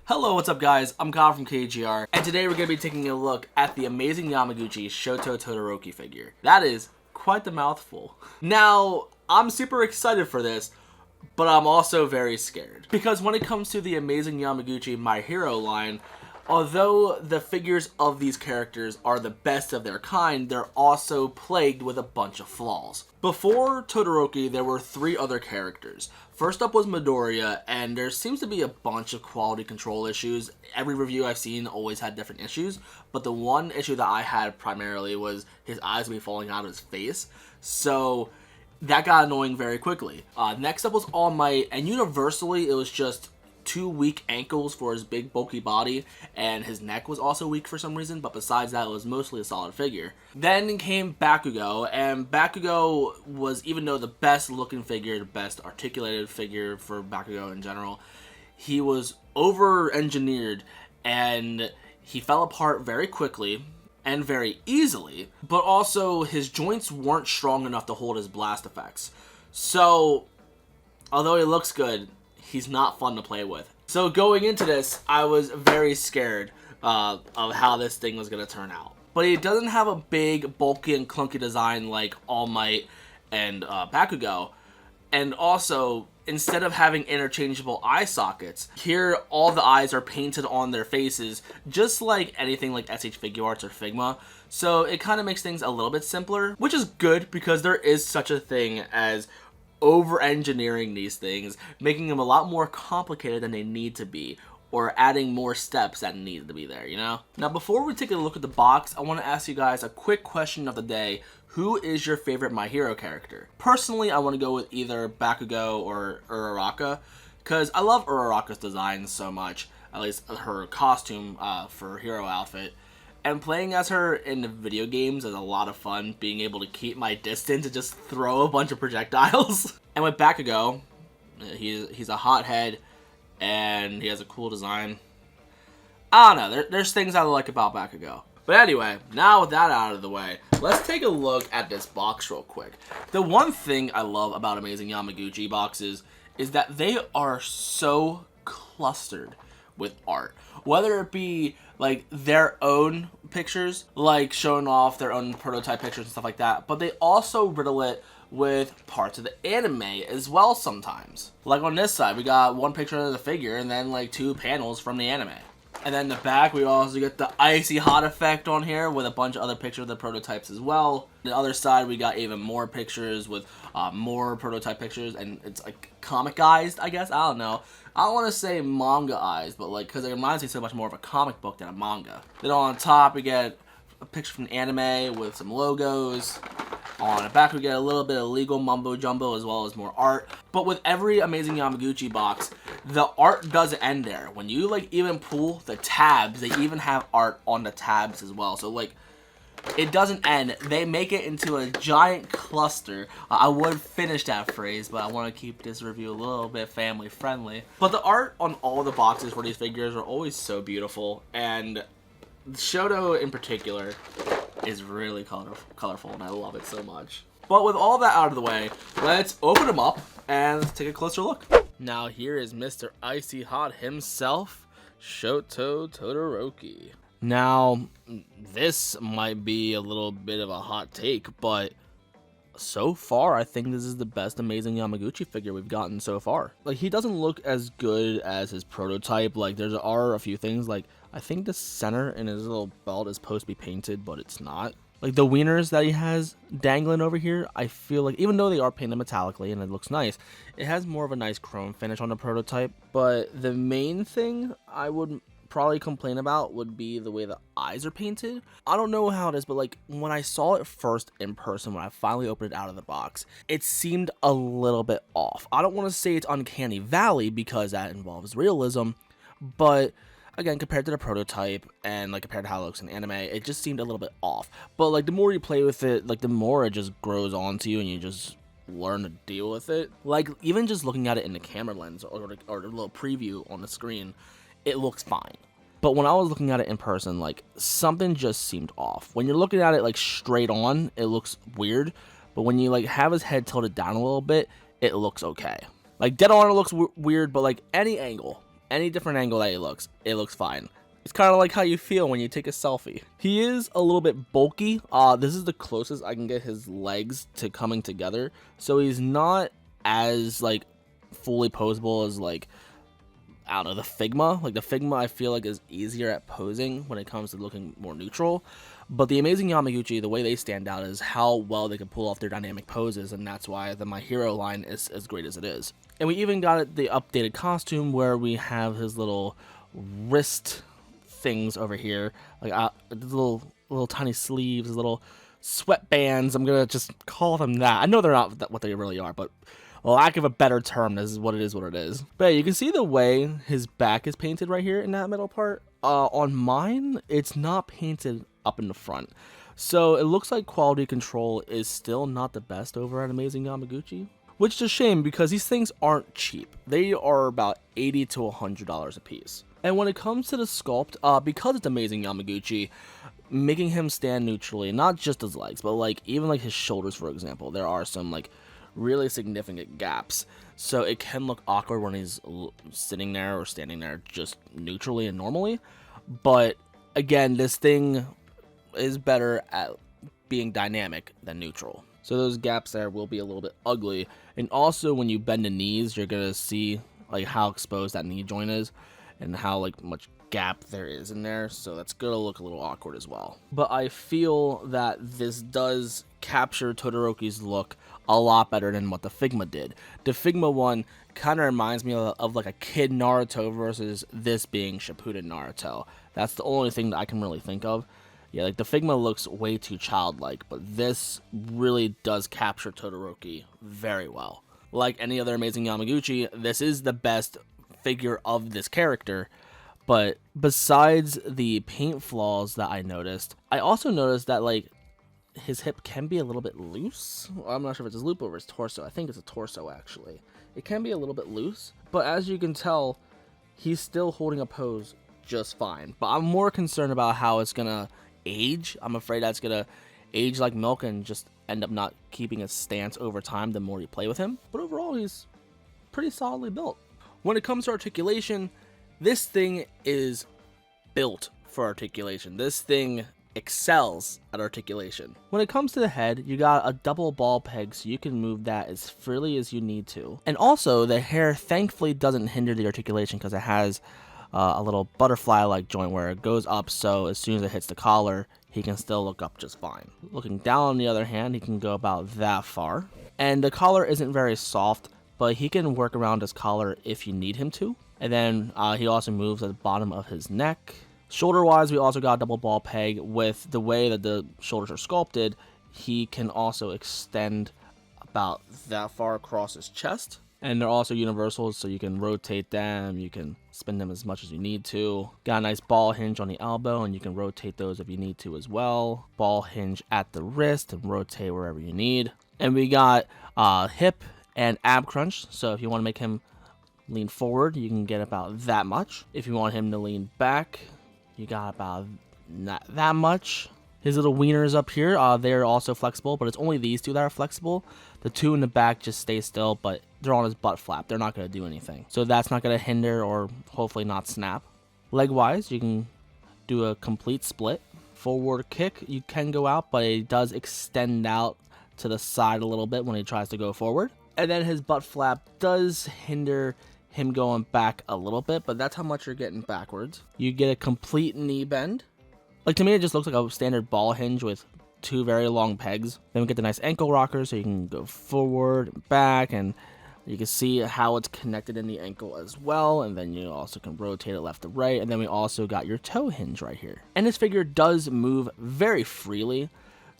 Hello, what's up guys? I'm Kyle from KGR, and today we're going to be taking a look at the amazing Yamaguchi Shoto Todoroki figure. That is quite the mouthful. Now, I'm super excited for this, but I'm also very scared. Because when it comes to the amazing Yamaguchi My Hero line, although the figures of these characters are the best of their kind, they're also plagued with a bunch of flaws. Before Todoroki, there were 3 other characters. First up was Midoriya, and there seems to be a bunch of quality control issues. Every review I've seen always had different issues, but the one issue that I had primarily was his eyes be falling out of his face. So that got annoying very quickly. Next up was All Might, and universally it was just 2 weak ankles for his big bulky body, and his neck was also weak for some reason, but besides that it was mostly a solid figure. Then came Bakugo, and Bakugo was, even though the best looking figure, the best articulated figure for Bakugo in general, he was over engineered and he fell apart very quickly and very easily, but also his joints weren't strong enough to hold his blast effects. So although he looks good, he's not fun to play with. So going into this, I was very scared of how this thing was going to turn out. But he doesn't have a big, bulky, and clunky design like All Might and Bakugo. And also, instead of having interchangeable eye sockets, here all the eyes are painted on their faces, just like anything like SH Figuarts or Figma. So it kind of makes things a little bit simpler, which is good because there is such a thing as over-engineering these things, making them a lot more complicated than they need to be, or adding more steps that need to be there, you know? Now, before we take a look at the box, I want to ask you guys a quick question of the day. Who is your favorite My Hero character? Personally, I want to go with either Bakugo or Uraraka, because I love Uraraka's design so much, at least her costume for her hero outfit. And playing as her in the video games is a lot of fun, being able to keep my distance and just throw a bunch of projectiles. And with Bakugo, he's a hothead, and he has a cool design. I don't know, there's things I like about Bakugo. But anyway, now with that out of the way, let's take a look at this box real quick. The one thing I love about Amazing Yamaguchi boxes is that they are so clustered with art. Whether it be like their own pictures, like showing off their own prototype pictures and stuff like that, but they also riddle it with parts of the anime as well sometimes. Like on this side, we got one picture of the figure and then like 2 panels from the anime. And then in the back, we also get the icy hot effect on here with a bunch of other pictures of the prototypes as well. The other side, we got even more pictures with more prototype pictures, and it's like comic-ized, I guess. I don't know. I don't want to say manga-ized, but like, because it reminds me so much more of a comic book than a manga. Then on top, we get a picture from the anime with some logos. On the back, we get a little bit of legal mumbo-jumbo as well as more art. But with every Amazing Yamaguchi box, the art doesn't end there. When you like even pull the tabs, they even have art on the tabs as well. So like, it doesn't end. They make it into a giant cluster. I would finish that phrase, but I want to keep this review a little bit family friendly. But the art on all the boxes for these figures are always so beautiful, and Shoto in particular is really colorful, and I love it so much. But with all that out of the way, let's open them up and let's take a closer look. Now here is Mr. Icy Hot himself, Shoto Todoroki. Now, this might be a little bit of a hot take, but so far, I think this is the best Amazing Yamaguchi figure we've gotten so far. Like, he doesn't look as good as his prototype. Like, there are a few things, like, I think the center in his little belt is supposed to be painted, but it's not. Like, the wieners that he has dangling over here, I feel like, even though they are painted metallically and it looks nice, it has more of a nice chrome finish on the prototype. But the main thing I would probably complain about would be the way the eyes are painted. I don't know how it is, but like when I saw it first in person, when I finally opened it out of the box, it seemed a little bit off. I don't want to say it's uncanny valley because that involves realism, but again, compared to the prototype and like compared to how it looks in anime, it just seemed a little bit off. But like the more you play with it, like the more it just grows onto you and you just learn to deal with it. Like even just looking at it in the camera lens or the little preview on the screen, it looks fine. But when I was looking at it in person, like something just seemed off. When you're looking at it like straight on, it looks weird. But when you like have his head tilted down a little bit, it looks okay. Like dead on it looks weird, but like any angle any different angle that it looks fine. It's kind of like how you feel when you take a selfie. He is a little bit bulky. This is the closest I can get his legs to coming together. So he's not as like fully posable as like, I don't know, the Figma. Like the Figma I feel like is easier at posing when it comes to looking more neutral. But the Amazing Yamaguchi, the way they stand out is how well they can pull off their dynamic poses, and that's why the My Hero line is as great as it is. And we even got the updated costume where we have his little wrist things over here, like little tiny sleeves, little sweatbands. I'm gonna just call them that. I know they're not what they really are, but lack of a better term, this is what it is. But yeah, you can see the way his back is painted right here in that middle part. On mine, it's not painted up in the front, so it looks like quality control is still not the best over at Amazing Yamaguchi, which is a shame because these things aren't cheap. They are about $80 to $100 a piece. And when it comes to the sculpt, because it's Amazing Yamaguchi, making him stand neutrally, not just his legs, but like even like his shoulders, for example, there are some like really significant gaps. So it can look awkward when he's sitting there or standing there just neutrally and normally. But again, this thing is better at being dynamic than neutral. So those gaps there will be a little bit ugly. And also when you bend the knees, you're going to see like how exposed that knee joint is and how like much gap there is in there, so that's gonna look a little awkward as well. But I feel that this does capture Todoroki's look a lot better than what the Figma did. The Figma one kind of reminds me of like a kid Naruto versus this being Shippuden Naruto. That's the only thing that I can really think of. Yeah, like the Figma looks way too childlike, but this really does capture Todoroki very well. Like any other Amazing Yamaguchi, this is the best figure of this character. But besides the paint flaws that I noticed, I also noticed that like his hip can be a little bit loose. I'm not sure if it's his loop over his torso. I think it's a torso actually. It can be a little bit loose, but as you can tell, he's still holding a pose just fine. But I'm more concerned about how it's gonna age. I'm afraid that's gonna age like milk and just end up not keeping his stance over time the more you play with him. But overall, he's pretty solidly built. When it comes to articulation, this thing is built for articulation. This thing excels at articulation. When it comes to the head, you got a double ball peg so you can move that as freely as you need to. And also, the hair thankfully doesn't hinder the articulation because it has a little butterfly-like joint where it goes up, so as soon as it hits the collar, he can still look up just fine. Looking down, on the other hand, he can go about that far. And the collar isn't very soft, but he can work around his collar if you need him to. And then he also moves at the bottom of his neck. Shoulder-wise, we also got a double ball peg. With the way that the shoulders are sculpted, he can also extend about that far across his chest. And they're also universals, so you can rotate them, you can spin them as much as you need to. Got a nice ball hinge on the elbow, and you can rotate those if you need to as well. Ball hinge at the wrist and rotate wherever you need. And we got hip and ab crunch, so if you want to make him lean forward, you can get about that much. If you want him to lean back, you got about not that much. His little wieners up here, they're also flexible, but it's only these two that are flexible. The two in the back just stay still, but they're on his butt flap. They're not going to do anything. So that's not going to hinder or hopefully not snap. Leg-wise, you can do a complete split. Forward kick, you can go out, but it does extend out to the side a little bit when he tries to go forward. And then his butt flap does hinder him going back a little bit, but that's how much you're getting backwards. You get a complete knee bend. Like, to me, it just looks like a standard ball hinge with two very long pegs. Then we get the nice ankle rocker, so you can go forward and back, and you can see how it's connected in the ankle as well. And then you also can rotate it left to right. And then we also got your toe hinge right here. And this figure does move very freely.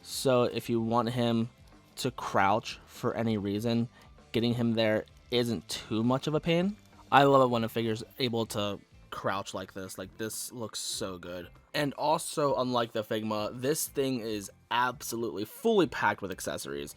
So if you want him to crouch for any reason, getting him there isn't too much of a pain. I love it when a figure's able to crouch like this. Like, this looks so good. And also, unlike the Figma, this thing is absolutely fully packed with accessories.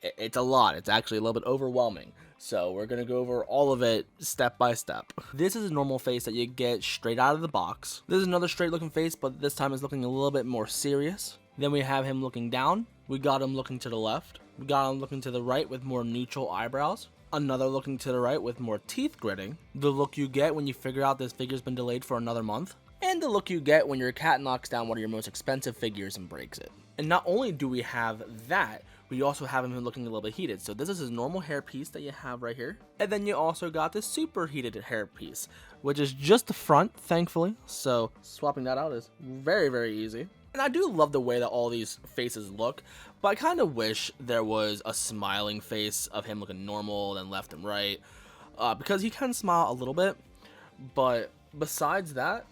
It's a lot. It's actually a little bit overwhelming. So we're going to go over all of it step by step. This is a normal face that you get straight out of the box. This is another straight looking face, but this time it's looking a little bit more serious. Then we have him looking down. We got him looking to the left. We got him looking to the right with more neutral eyebrows. Another looking to the right with more teeth gritting. The look you get when you figure out this figure's been delayed for another month. And the look you get when your cat knocks down one of your most expensive figures and breaks it. And not only do we have that, we also have him looking a little bit heated. So this is his normal hair piece that you have right here. And then you also got this super heated hair piece, which is just the front, thankfully. So swapping that out is very, very easy. And I do love the way that all these faces look, but I kind of wish there was a smiling face of him looking normal, then left and right, because he can smile a little bit, but besides that,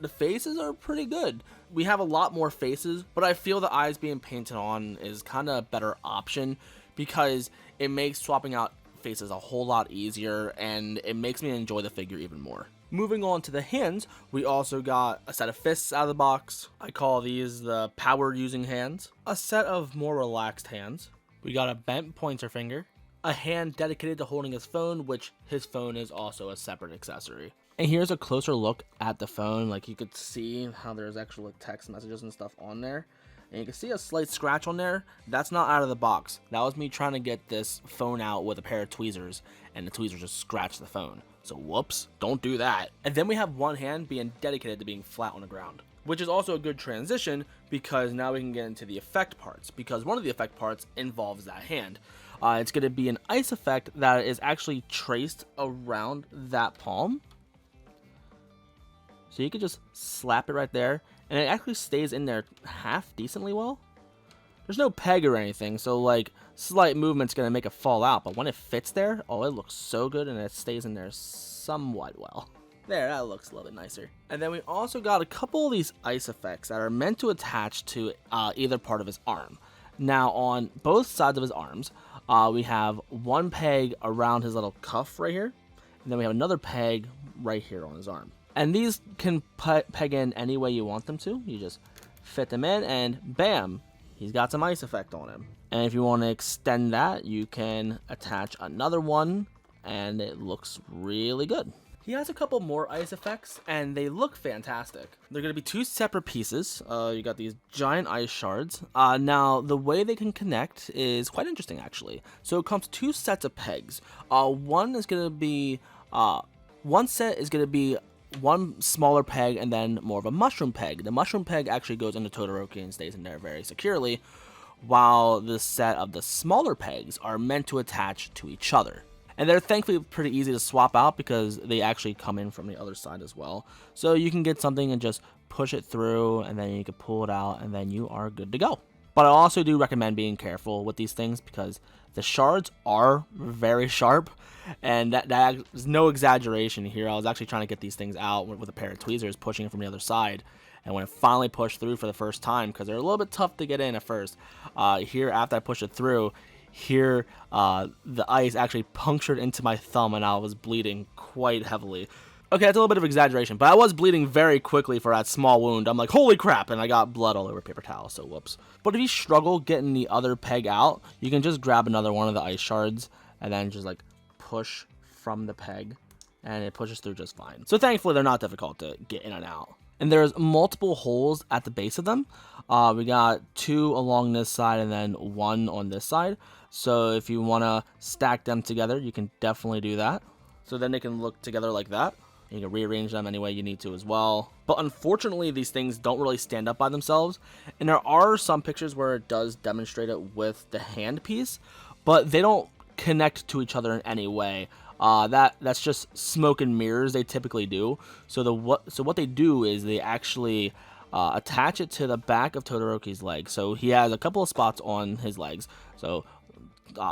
the faces are pretty good. We have a lot more faces, but I feel the eyes being painted on is kind of a better option because it makes swapping out faces a whole lot easier, and it makes me enjoy the figure even more. Moving on to the hands, we also got a set of fists out of the box. I call these the power using hands. A set of more relaxed hands. We got a bent pointer finger. A hand dedicated to holding his phone, which his phone is also a separate accessory. And here's a closer look at the phone. Like you could see how there's actual text messages and stuff on there. And you can see a slight scratch on there. That's not out of the box. That was me trying to get this phone out with a pair of tweezers, and the tweezers just scratched the phone. So whoops, don't do that. And then we have one hand being dedicated to being flat on the ground, which is also a good transition because now we can get into the effect parts, because one of the effect parts involves that hand. It's going to be an ice effect that is actually traced around that palm. So you could just slap it right there, and it actually stays in there half decently well. There's no peg or anything, so like slight movement's gonna make it fall out, but when it fits there, oh, it looks so good, and it stays in there somewhat well. There, that looks a little bit nicer. And then we also got a couple of these ice effects that are meant to attach to either part of his arm. Now on both sides of his arms, we have one peg around his little cuff right here, and then we have another peg right here on his arm. And these can peg in any way you want them to. You just fit them in, and bam, he's got some ice effect on him. And if you want to extend that, you can attach another one, and it looks really good. He has a couple more ice effects, and they look fantastic. They're going to be two separate pieces. You got these giant ice shards. Now, the way they can connect is quite interesting, actually. So it comes two sets of pegs. One set is going to be one smaller peg and then more of a mushroom peg. The mushroom peg actually goes into Todoroki and stays in there very securely, while the set of the smaller pegs are meant to attach to each other. And they're thankfully pretty easy to swap out because they actually come in from the other side as well. So you can get something and just push it through, and then you can pull it out, and then you are good to go. But I also do recommend being careful with these things because the shards are very sharp, and that is no exaggeration here. I was actually trying to get these things out with a pair of tweezers, pushing it from the other side, and when it finally pushed through for the first time, because they're a little bit tough to get in at first, here after I pushed it through, here the ice actually punctured into my thumb, and I was bleeding quite heavily. Okay, that's a little bit of exaggeration, but I was bleeding very quickly for that small wound. I'm like, holy crap, and I got blood all over paper towel, so whoops. But if you struggle getting the other peg out, you can just grab another one of the ice shards and then just like push from the peg, and it pushes through just fine. So thankfully, they're not difficult to get in and out. And there's multiple holes at the base of them. We got two along this side and then one on this side. So if you want to stack them together, you can definitely do that. So then they can look together like that. You can rearrange them any way you need to as well. But unfortunately, these things don't really stand up by themselves. And there are some pictures where it does demonstrate it with the hand piece, but they don't connect to each other in any way. That's just smoke and mirrors they typically do. So what they do is they actually attach it to the back of Todoroki's leg. So he has a couple of spots on his legs. So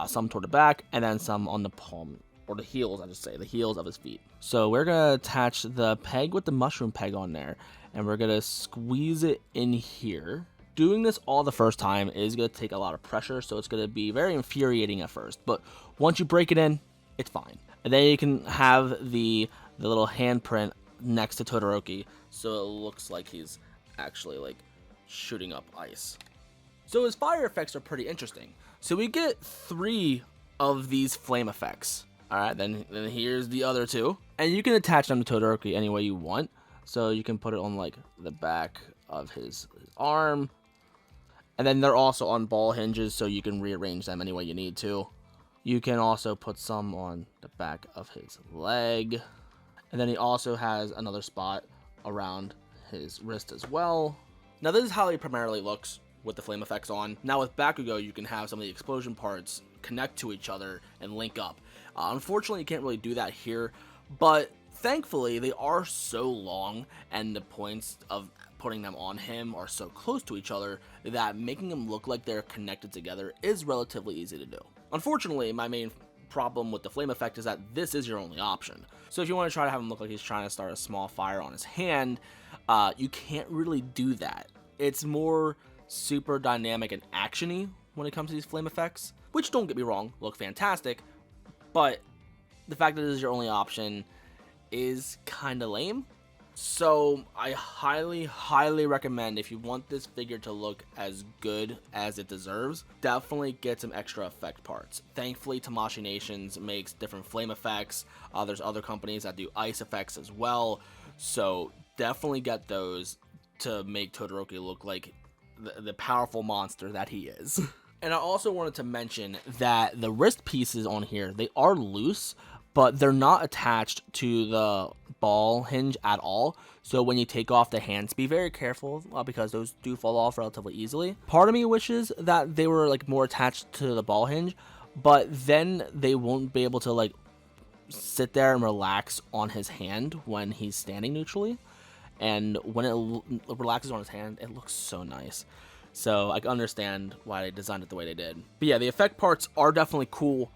some toward the back and then some on the palm, or the heels, I just say, the heels of his feet. So we're going to attach the peg with the mushroom peg on there, and we're going to squeeze it in here. Doing this all the first time is going to take a lot of pressure, so it's going to be very infuriating at first. But once you break it in, it's fine. And then you can have the little handprint next to Todoroki, so it looks like he's actually like shooting up ice. So his fire effects are pretty interesting. So we get 3 of these flame effects. Alright, then here's the other 2. And you can attach them to Todoroki any way you want. So you can put it on like the back of his arm. And then they're also on ball hinges, so you can rearrange them any way you need to. You can also put some on the back of his leg. And then he also has another spot around his wrist as well. Now this is how he primarily looks with the flame effects on. Now with Bakugo, you can have some of the explosion parts connect to each other and link up. Unfortunately, you can't really do that here, but thankfully they are so long and the points of putting them on him are so close to each other that making them look like they're connected together is relatively easy to do. Unfortunately, my main problem with the flame effect is that this is your only option. So if you want to try to have him look like he's trying to start a small fire on his hand, you can't really do that. It's more super dynamic and actiony when it comes to these flame effects, which, don't get me wrong, look fantastic, but the fact that this is your only option is kind of lame. So I highly recommend, if you want this figure to look as good as it deserves, definitely get some extra effect parts. Thankfully, Tamashii Nations makes different flame effects. There's other companies that do ice effects as well. So definitely get those to make Todoroki look like the powerful monster that he is. And I also wanted to mention that the wrist pieces on here, they are loose, but they're not attached to the ball hinge at all. So when you take off the hands, be very careful because those do fall off relatively easily. Part of me wishes that they were like more attached to the ball hinge, but then they won't be able to like sit there and relax on his hand when he's standing neutrally. And when it relaxes on his hand, it looks so nice. So I can understand why they designed it the way they did. But yeah, the effect parts are definitely cool.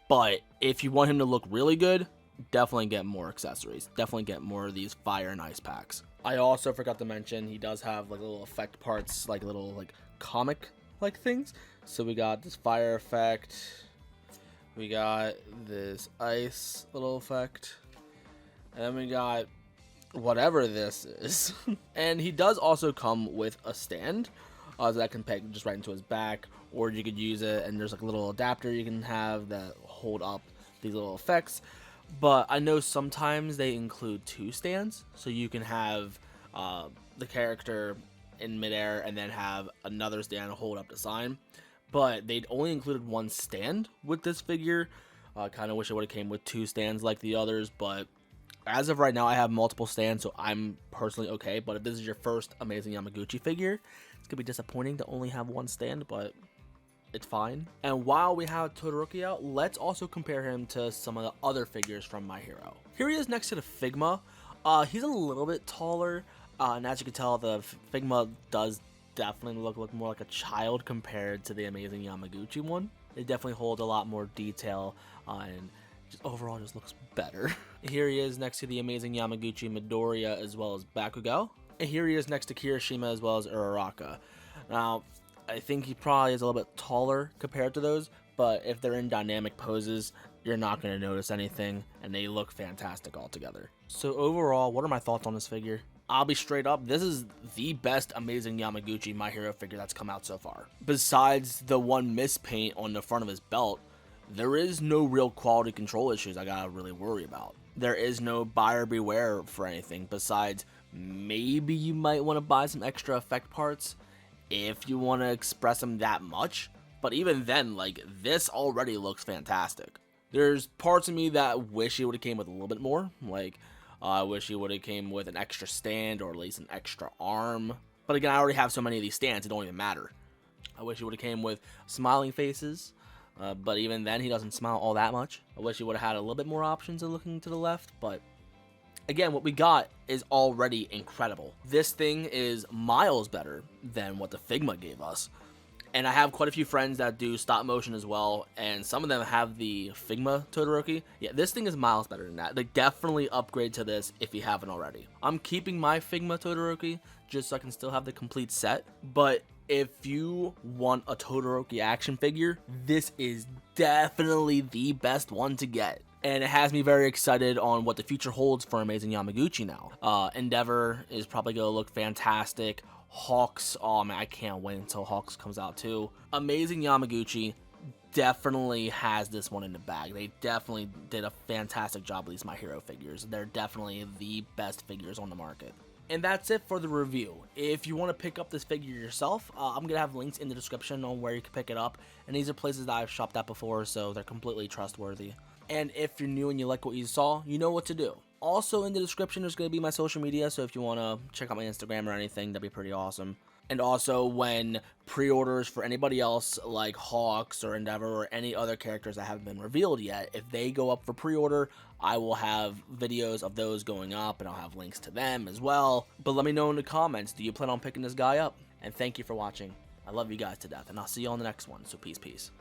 But if you want him to look really good, definitely get more accessories. Definitely get more of these fire and ice packs. I also forgot to mention he does have like little effect parts, like little like comic like things. So we got this fire effect. We got this ice little effect. And then we got whatever this is. And he does also come with a stand so that can peg just right into his back, or you could use it and there's like a little adapter you can have that hold up these little effects. But I know sometimes they include two stands, so you can have the character in midair and then have another stand hold up the sign. But they'd only included one stand with this figure. I kind of wish it would have came with two stands like the others, but as of right now, I have multiple stands, so I'm personally okay. But if this is your first Amazing Yamaguchi figure, it's going to be disappointing to only have one stand, but it's fine. And while we have Todoroki out, let's also compare him to some of the other figures from My Hero. Here he is next to the Figma. He's a little bit taller, and as you can tell, the Figma does definitely look more like a child compared to the Amazing Yamaguchi one. It definitely holds a lot more detail, and just overall just looks better. Here he is next to the Amazing Yamaguchi Midoriya as well as Bakugo. And here he is next to Kirishima as well as Uraraka. Now, I think he probably is a little bit taller compared to those, but if they're in dynamic poses, you're not going to notice anything, and they look fantastic all together. So overall, what are my thoughts on this figure? I'll be straight up, this is the best Amazing Yamaguchi My Hero figure that's come out so far. Besides the one mispaint on the front of his belt, there is no real quality control issues I gotta really worry about. There is no buyer beware for anything besides maybe you might want to buy some extra effect parts if you want to express them that much. But even then, like, this already looks fantastic. There's parts of me that wish it would have came with a little bit more. Like, I wish it would have came with an extra stand or at least an extra arm. But again, I already have so many of these stands, it don't even matter. I wish it would have came with smiling faces. But even then, he doesn't smile all that much. I wish he would have had a little bit more options of looking to the left, but again, what we got is already incredible. This thing is miles better than what the Figma gave us. And I have quite a few friends that do stop motion as well, and some of them have the Figma Todoroki. Yeah, this thing is miles better than that. Like, definitely upgrade to this if you haven't already. I'm keeping my Figma Todoroki just so I can still have the complete set, but if you want a Todoroki action figure, this is definitely the best one to get. And it has me very excited on what the future holds for Amazing Yamaguchi now. Endeavor is probably going to look fantastic. Hawks, oh man, I can't wait until Hawks comes out too. Amazing Yamaguchi definitely has this one in the bag. They definitely did a fantastic job with these My Hero figures. They're definitely the best figures on the market. And that's it for the review. If you want to pick up this figure yourself, I'm going to have links in the description on where you can pick it up. And these are places that I've shopped at before, so they're completely trustworthy. And if you're new and you like what you saw, you know what to do. Also in the description, there's going to be my social media, so if you want to check out my Instagram or anything, that'd be pretty awesome. And also, when pre-orders for anybody else, like Hawks or Endeavor or any other characters that haven't been revealed yet, if they go up for pre-order, I will have videos of those going up, and I'll have links to them as well. But let me know in the comments, do you plan on picking this guy up? And thank you for watching. I love you guys to death, and I'll see you on the next one, so peace.